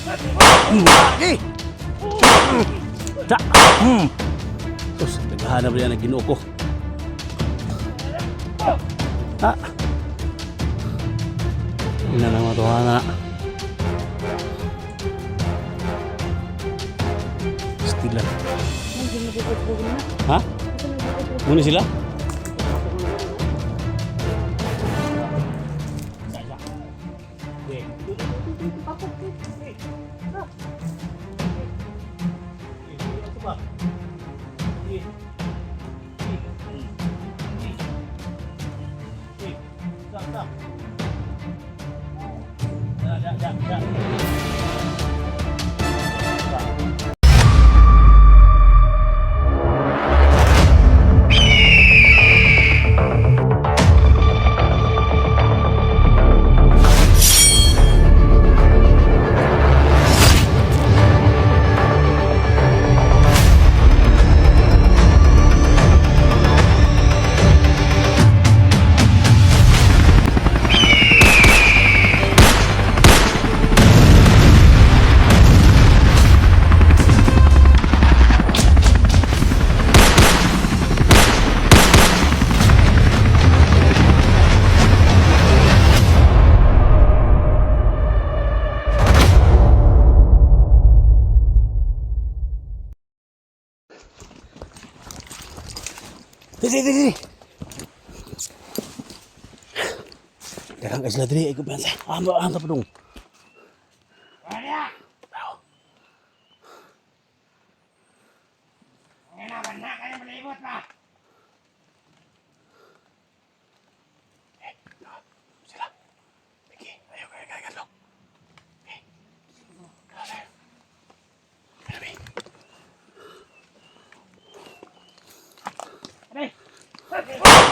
Lagi! Ta! Tos, naghahanap niya ng Ginoo ko. Ha? Ina na matuwa na. Stila. Ha? Muna sila? Dili. Darang ka sila dili, ikaw bansa. Ang tapadong. Wala! Wala kayo malibot pa! Sila. Bigi, ayaw kayo kagadlok. Grabe.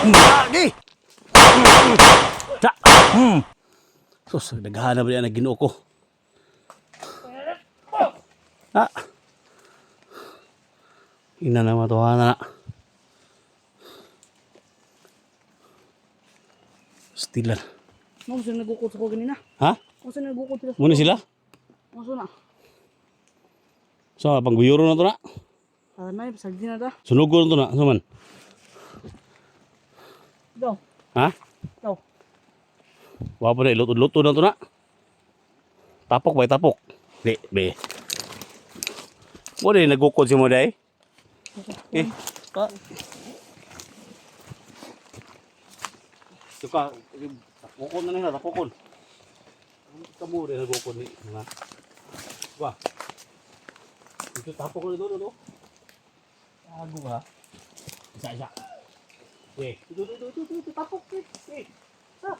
Lagi! Ta! Sus, naghahanap niya ng Ginoo ko. Ha? Ina na matuwa na. Stilan. Mo sa nagukot sa ko ganina. Ha? Mo sa nagukot sila. Muna sila? Mo na. So, pangguyuro na to na. Nay, pasagdi na ta. Sunugo na to na. Saman? Daw. Ha? Daw. Wapo na, luto na to na. Tapok ba? Tapok. Di, be. Mo din, nagukod si mo day. Eh, ka. Suka, tapokon na nila, tapokon. Kamu rin nagukod ni. Ba? Ito tapok na ito. Tago ka. Isa. Ito, tapok. Sa.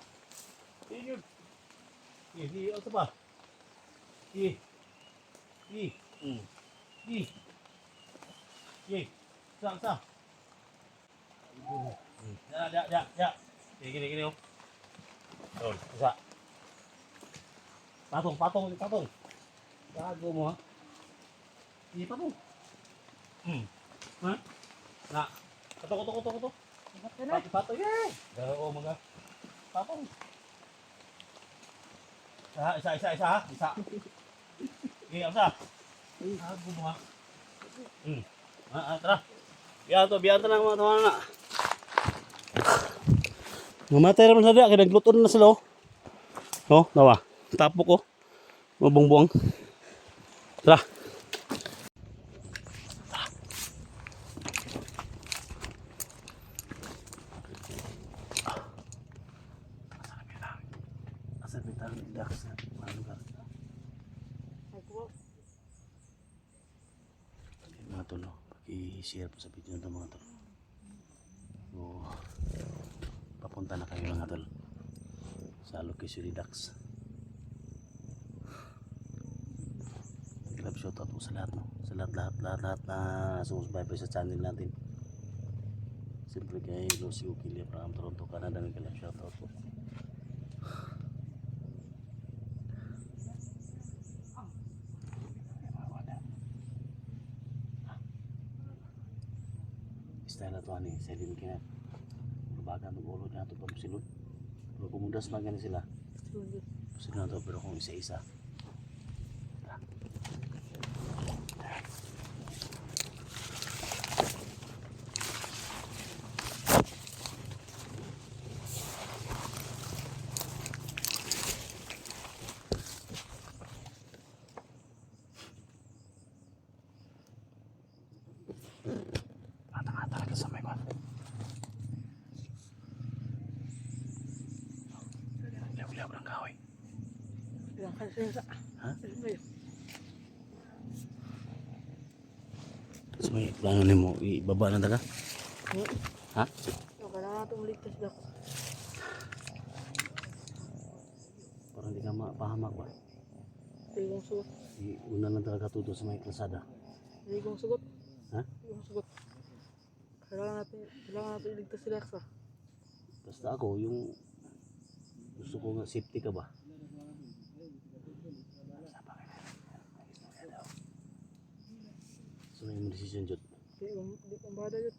Yun. Ano ba? Sa. Ya. Gini. Oh, isa. Patong. Tago mo ha. Patong. Ha? Na. Kato. Patong. Oo, mga. Patong. Isa ha. Isa. Gini, isa. Tago mo ha. Tara. Biyan to na mga tawanan na. Mamatay naman sa dya, kaya nagluto na sila oh. Oh, nawa. Tapok oh. Mabungbuang. Tara. Asa bitang indak sa mga lugar. Mga tolo, pag-i-share po sa video ng mga tolo. So, papunta na kayo mga tol sa location ni Dax. Club shoutout po sa lahat, no? Sa lahat na sumusubaybay sa channel natin. Siyempre kay Lucy Ukili from Toronto, Canada, may club shoutout po. Style na ito ani, selin kinat. Baga ng ulo na ito pa silod. Pero kumudas magani sila. Silod na ito pero kung isa-isa. Kaya kaya sa. Ha? Kayo. So may plano nimo ibaba na daga? Ha? Kailangan natin maligtas daw. Parang di ka mapahamak ba? Hindi kong sugot. Una lang talaga tuto sa may kalsada. Hindi kong sugot. Ha? Hindi kong sugot. Kailangan natin iligtas si Lexa. Basta ako, yung gusto ko nga safety ka ba? So may mo decision jud. Hindi kong bada yun.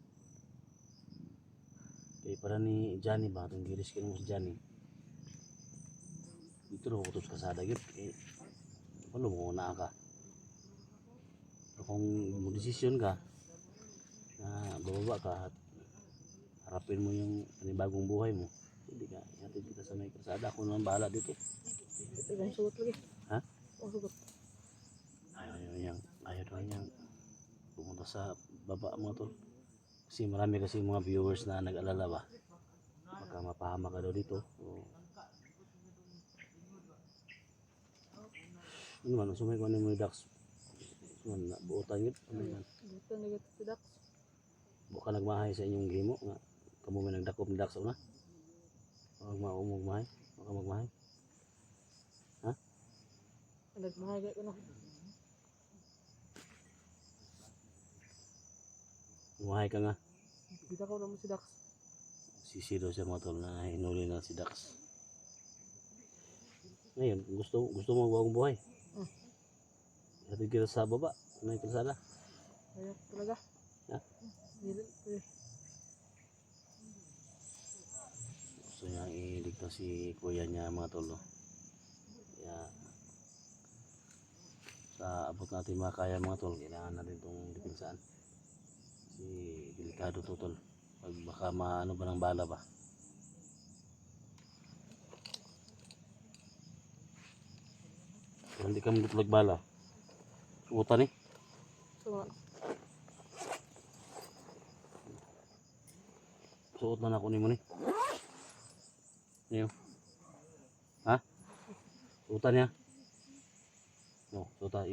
Kaya para ni Johnny ba, itong giris ka mo si Johnny. Dito rin ako sa kasada yun. Eh, paano mo na ka? Pero kung mo decision ka, na bababa ka at harapin mo yung panibagong buhay mo, hindi ka, hatid kita sa may kasada. Ako naman bahala dito. Hindi kong sugot lagi. Ha? Hindi kong sugot. Ayaw niyang pumunta sa baba mga tol. Kasi marami kasi mga viewers na nag-alala ba. Baka mapahama ka daw dito. O, ano man, sumay ko ano mo yung ducks. Ano, buotan yun. Ano yan? Dito negative si Dax. Buka nagmahay sa inyong gimo nga. Kamu may nagdakop ng ducks una. Huwag magmahay. Baka magmahay. Nagmahagay ko na. Magmahay ka nga. Dito ko naman si Dax. Sisido siya mga tol na hinuli na si ducks. Ngayon, gusto mo bagong buhay. Hatid kita sa baba, may kalsada. Ayaw talaga. Ha? Hindi. Gusto niya iligtas si kuya niya mga tol. No? Kaya sa abot natin makaya mga tol, kailangan natin itong depinsaan. Kasi delikado to tol. Pag baka maano ba ng bala ba. Kung hindi ka magdutlag bala, suutan eh. So, Suot na ako ni mo ni. Niyo. Ha? Suotan niya. No, suota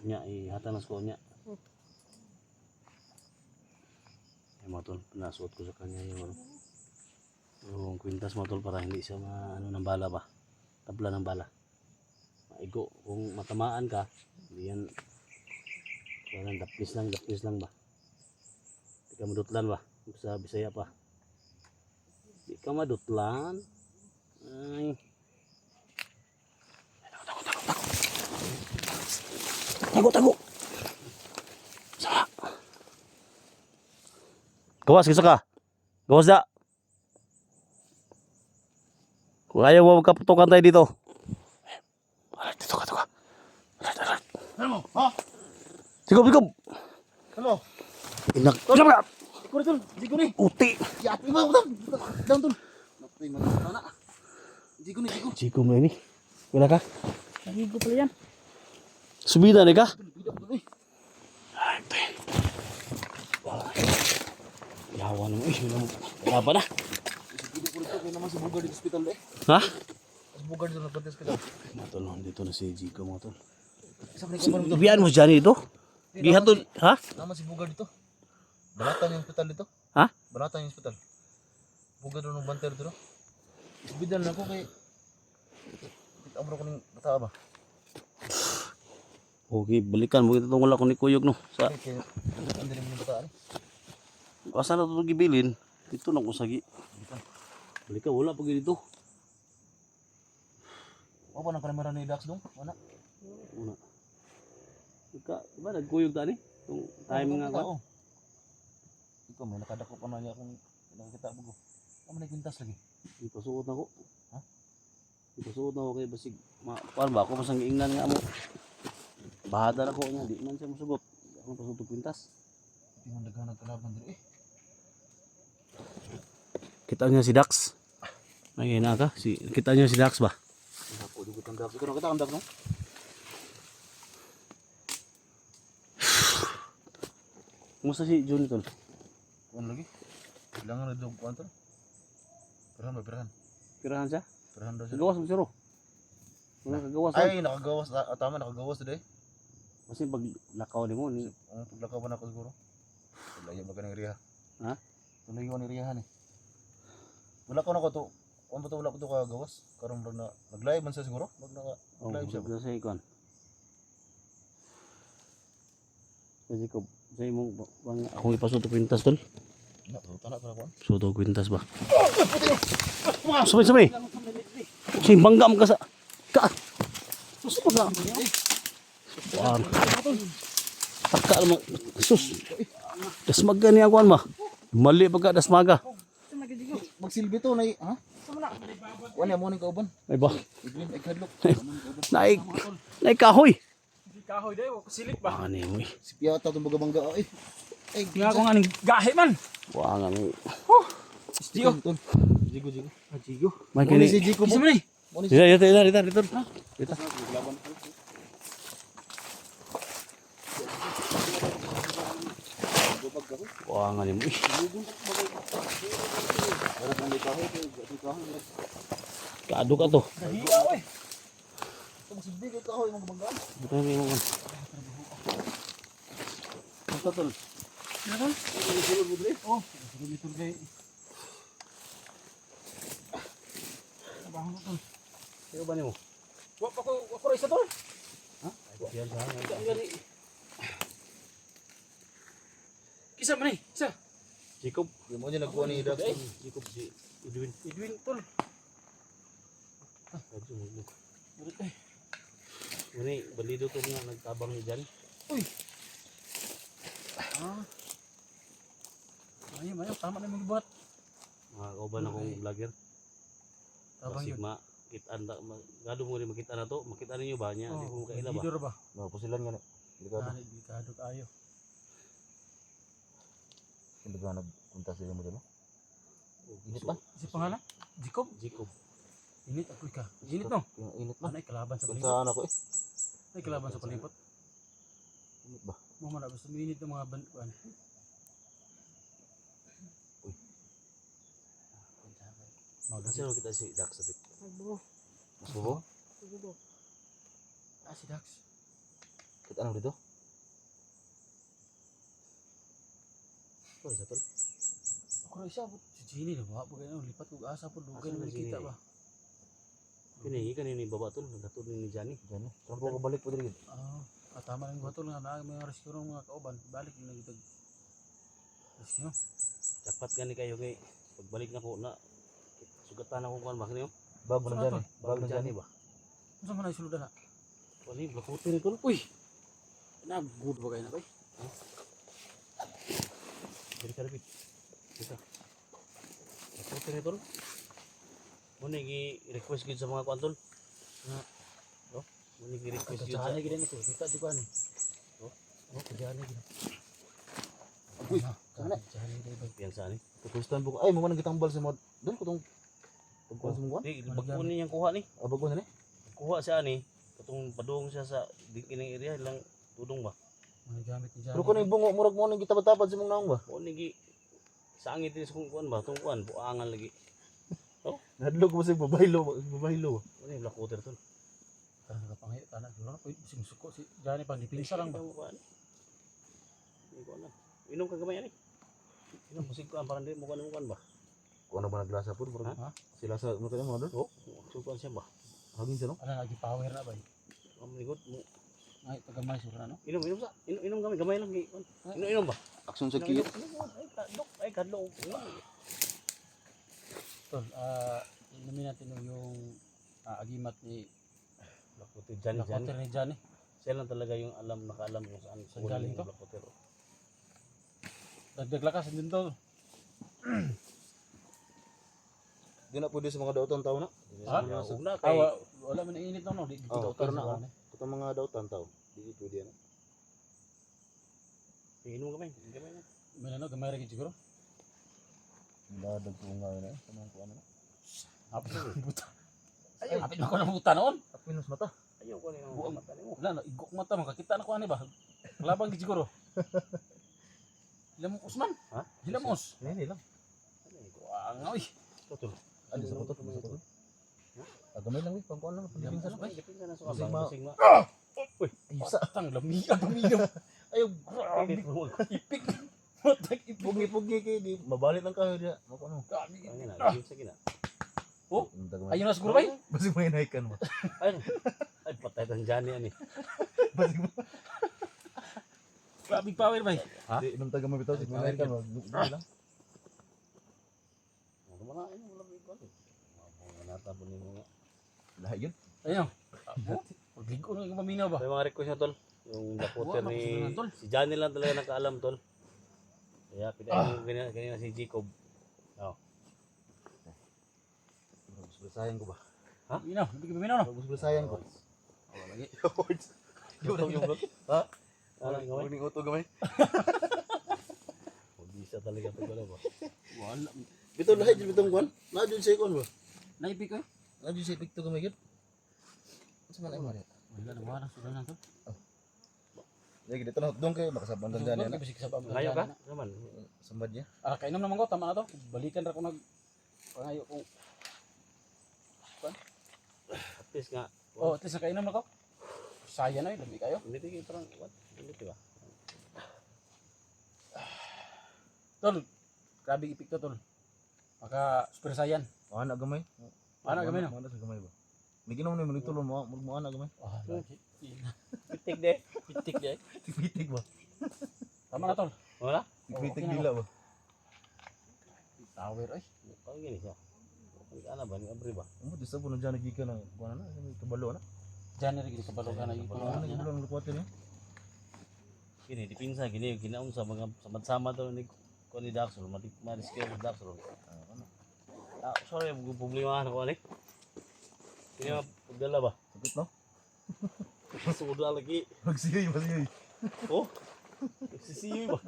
niya ihatanas ko niya. Ay mga tol, pinasuot ko sa kanya yung kwintas mga tol para hindi siya ano ng bala ba. Tabla ng bala. Maigo, kung matamaan ka, hindi yan parang dapis lang ba. Hindi ka madutlan ba. Sa Bisaya pa. Hindi ka madutlan. Ay. Tago. Sama. Gawas, kisa ka. Gawas da. Kung ayaw mo magkaputukan tayo dito. Alright, dito ka. Alright. Ano mo? Ha? Sigop. Ano? Inak. Sama. Siguro tol. Siguro eh. Uti. Yapi mo tol. Down tol. Napay mo na. Siguro. Chico mo ini. Wala ka? nahigo pala yan. Subida ni ka? Bidak tol eh. Ay, ito eh. Yawa naman. Wala pa na. Siguro ko rito. Kaya naman si Bugard dito hospital eh. Ha? Si Bugard dito nagpunta sa hospital. Mga tol, dito na si Chico mga tol. Isa ka mo tol. Ibiyan mo si Johnny dito? Gihatod, ha? Naman si Bugard dito. Balatan yung hospital dito. Ha? Balatan yung hospital. Bugard doon ng banter dito. Hospital na ako kay... Abro ko ng bata ba? Okay, balikan mo itong wala ko ni Kuyog no. Sa Kaya hindi naman yung bataan. asa na ito gibilin? Dito na ko sagi. Balikan, wala pag dito. O ba nang kamera ni Dax dong? Wala. Una. Ika, ba nagkuyog tani? Itong time nga ba? Ikaw may nakadako pa na niya kung nakakita mo ko. Ano na kwintas lagi? Ipasuot na ko. Ha? Ipasuot na ko kay basig. Paano ba ako masang giingnan nga mo? Bahada na ko niya, di man siya musugot. Ako pasuot pintas. Hindi mo naghanag kalaban dito eh. Kita niya si Dax. May ina ka? Kita niya si Dax ba? Ako dugot ang Dax. Ikaw nakita ang Dax no? Kumusta si Jun tol? Kuan lagi. Kailangan na dog kuan to. Pirahan ba pirahan? Pirahan siya? Pirahan daw siya. Gawas mo siro. Mga kagawas tol. Ay, nakagawas. Tama, nakagawas today. Kasi pag lakaw ni mo ni Ang paglakaw ba na ako siguro? Layo ba ka ng iriha? Ha? Tuloy ko ng irihan eh. Wala ko na ko to. Kung ba to wala ko to kagawas? Karon na nag-live man sa siguro? Nag-live siya. Sa ikon. Kasi ko sa imong bang akong ipasuto kwintas tol. Tanak na ko. Suto kwintas ba? Sabay. Sing bangga mo ka sa ka. Sus pa na. Wow. Taka mo sus. Dasmaga niya kuan ba? Mali pagka dasmaga. Magsilbi to na ha? Wala mo ning kauban. Ay ba? Iglim ay kadlok. Naik kahoy. Kahoy day, wako silip ba? Ani mo. Si Piata tong bangga ay. Ay, Nga ako nga ning gahe man. Wa nga mo. Jigo. Jigo. Jigo. May Muni kini. si Jigo mo. Isa man eh. Dito. Dito. Wa nga ni mo. Kaado ka to. Hiya oy. Magsilbi kay kahoy mo bangga. Buta mi mo. Basta tol. Ano? Oh, dito kay. Trabaho ko tol. Ano ba nimo? Wa pa ko isa tol. Ha? Yan sa. Gali. Kisa man eh. Kisa. Jacob. Di mo niya nagkuha ni Dax. Jacob si Edwin. Edwin tol. Kadyo mo. Ulit eh. Muni balido to nga nagtabang ni Jan. Uy. Ayaw, tama na yung buhat. Mga kauban akong vlogger. Tabang yun. Sigma kitaan ta gado mo rin makita na to. Makita ninyo ba niya? Di ko kaila ba? Leader ba? No, pusilan nga na. Delikado. Delikado kayo. Hindi ka nagpunta sila mo dito. Init ba? Si pangalan? Jacob? Jacob. Init ako ka. Init no? Yung init ba? Ano ay kalaban sa palipot? Saan ako eh? Ay kalaban sa palipot. Init ba? Mo man gusto minit ng mga ban. Kasi kita si Dax sa pit. Agbo. Mas bubo? Agbo. Si Dax. Kita ano dito? Ano sa tol? Ako rin siya. Si Jenny na ba? Pagkaya lipat ko asa po. Lugan Asan na na nakita Jenny? ba? Pinahingi ka ni baba tol. Nagatod ni Johnny. Diyan eh. Saan po ko balik po dito? Tama lang buhat nga na mga rescue ng mga kauban. Balik na gitag. Rescue. Dapat gani kayo kay pagbalik na ko na sugatan ako kan bakit niyo? Bago na Saan dyan to? eh. Bago na dyan eh. ba? Saan man ay suludan na? Wali blakote ni tol. Uy! Nag-good ba kayo na ba? Balik ka repit. Dito. Blakote ni tol. Muna i-request gid sa mga kuan tol. Oh, muna i-request gid sa. Kacahane gina nito. Kita di ko ano. Oh, kajane gid. Uy, sana. Kacahane gina ba? Yan sa ani. Tukustan po ko. Ay, mga nagitambal sa mga. Doon ko itong. Pagkuhan sa mga. Di bagko ni yang kuha ni. Bago na eh. Kuha siya ni. Katong padung siya sa dikining area lang tudong ba. Mga gamit ni Johnny. Pero kung yung bungo, murag mo nang gitabad-tabad sa mga naong ba? Mo ni gi sangit din sa kung kuan ba, tong kuan buangan lagi. Nadlog mo sa babaylo. Babaylo. Ano yung black water tol? Tanah nakapangayo. Tanah. Jura na po. Sinusuko si Johnny pang dipinsa lang ba? Hindi ko alam. Inom ka gamay ani. Inom musik ko ang parang di mo kuan ba? Kung ano ba naglasa po? Ha? Sila sa ano kaya mga doon? Oh, sukuan siya ba? Hagin siya no? Ano lagi power na ba? Ang ligot mo. Ay tagamay sura no. Inom sa. Inom gamay lang gi. Inom ba? Aksyon sa kiyo. Ay kadlok. Tol, inumin natin yung agimat ni Black water Johnny. Blackwater ni Johnny. Siya lang talaga yung nakaalam kung saan Saan galing to? black water. Dagdag lakas din tol. Di na pwede sa mga dautan tao na. Ha? Ugna kay Wala man init no. Di Oh, dito pero sa na. ano. Ito mga dautan tao. Di pwede yan. inom gamay. Gamay na. May ano gamay ra gid siguro. Dadag ko nga yun eh. Kanang ko ano na. Apit buta. Ayaw, apit na ko na buta noon. Apinos mata. Ayaw ko na Buang. yung mata nimo. Wala na igok mata makakita na ko ani ba. Labang gid siguro. Hilamos Usman. Ha? Hilamos. Hindi lang. Wang oy. Totoo. Ano sa motor? Sa motor? Gamay lang eh, pangkuan lang. Pagdipinsa lang. Dipinsa na sa Basig kabang. ma- Basig ma. Ayos sa. Tang lamigan pamilya. Ayaw, Grabe. Ipik. Matag ipik. pugi-pugi kayo. Di, mabalit lang kayo diya. Mako ano. Grabe. Ang ina, dipinsa gina. Oh, Ayun. ayun na siguro bay. Basig may naikan mo. Ay, ay patay tang Johnny ani. Basig mo. Grabe power bay. Ha? Di, nung taga mabitaw, si may naikan mo. Dugay lang. Ano man na ino wala bigol. Mga natabon ni mga. Lahat yun. Ayun. Pagligo na yung paminaw ba? May mga request na tol. Yung dapoter Wala, ni makusunan, tol. si Johnny lang talaga nakaalam tol. Kaya pinay yung ganyan si Jacob. Oh. Sayang ko ba? Paminaw, hindi ka paminaw no? Sayang ko. Wala lagi. Yung bro. Ha? Ano yung gamay? Huling uto gamay. Bisa talaga to wala ba. Wala. Bito lahat yung bitong kuan. Nadun sa ikon ba? Naipik ko. Nadun sa ipik to gamay gid. Sa man ay mari. Wala na wala sudah na to. Lagi dito na dong kay makasabang dan Doon na. bisik sa pamilya. Ngayo ka? Naman. Sambad niya. Ah, kainom naman ko tama na to. Balikan ra ko nag pangayo ko. At least nga. Oh, at least nakainom na ko. Saya na, labi kayo. Hindi tingin parang what? Hindi ba? Tol, grabe ipik to tol. Maka super sayan. Ana gamay. Ana gamay no? Ana sa gamay ba? May ginom ni mo tulon mo ana gamay. Ah, Pitik de. pitik ya. Tipitik ba? Tama na tol. Wala? Tipitik okay na dila ba? Tower ay. Parang gini siya. Ano ba? Ni Abri ba? Mo di sabon na diyan gikan na kuan na kabalo na. Diyan rin kabalo ka na yung Ano mga ni bulan lukwat ni. Gini, dipinsa gini. Ginaon sa mga sama-sama to ni Koni Daxol. Mariskeo sa Daxol. Ah, sorry, problema ako ani. Kini pagdala ba? Sakit no? Suda lagi. Magsiyoy. Oh. Sisiyo ba?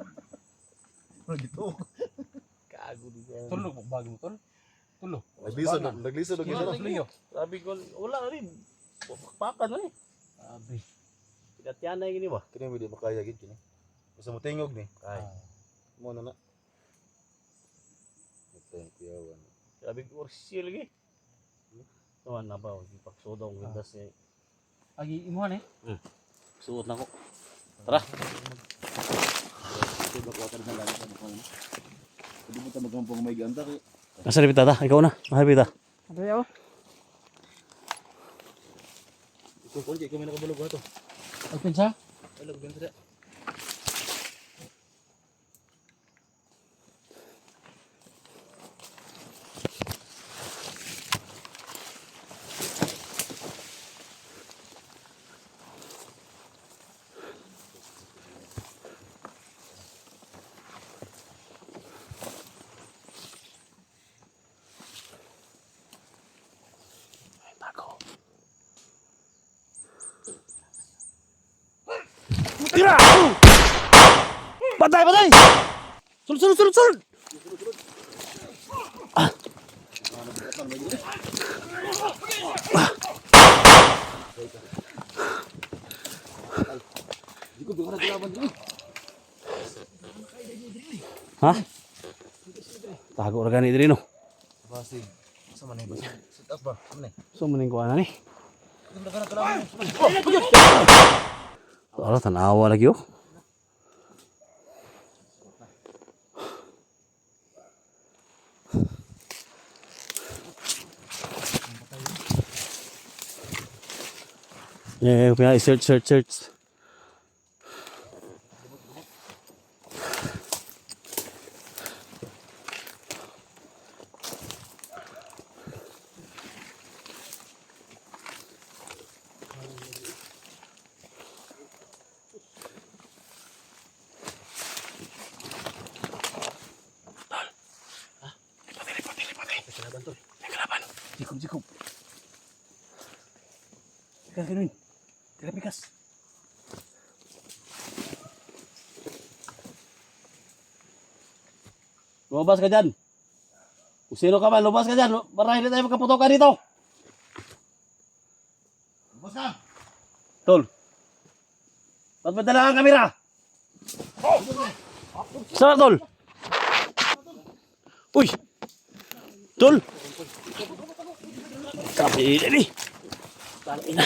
Gito. Kago di ka. tulog bago mo tol. Tulo. Nagliso Sige, tuloy yo. Sabi ko, wala na rin. Pakpakan na eh. Abi. Pinatyan na gini ba? Kini mo di makaya gid kini. Basta mo tingog ni. Ay. Mo na na. Thank you. Sabi ko, siya lagi. Naman na ba? Ipagsuot ang windas niya. Agi imuhan eh. Suot na ko. Tara. Ito ba kuwatan na lang sa mga. Hindi mo ta magampong may ganda kay. Nasa rin tata? Ikaw na. Nasa rin tata. Ano yaw? Ito kunti kami nakabalog ato. Alpinsa? Balog din sa. Tira! Patay! Patay! Sulod! Di ko bigara dilaban diri. Ha? Tago ra gani diri no. Basig. Sa man ay basig. Sit up ba? Ano ni? So maning ko ana ni. Ito na kalaban. Ora tanawa lagi oh. Yeah, search. Jikob. Gagawin. Tira pikas. Lumabas ka dyan. Kung sino ka man, lumabas ka dyan. Para hindi tayo magkaputokan dito. Bos ka. Tol. Ba't may dala ang kamera? Saan tol? Uy! Tol! Tapi ini nih. Tali na.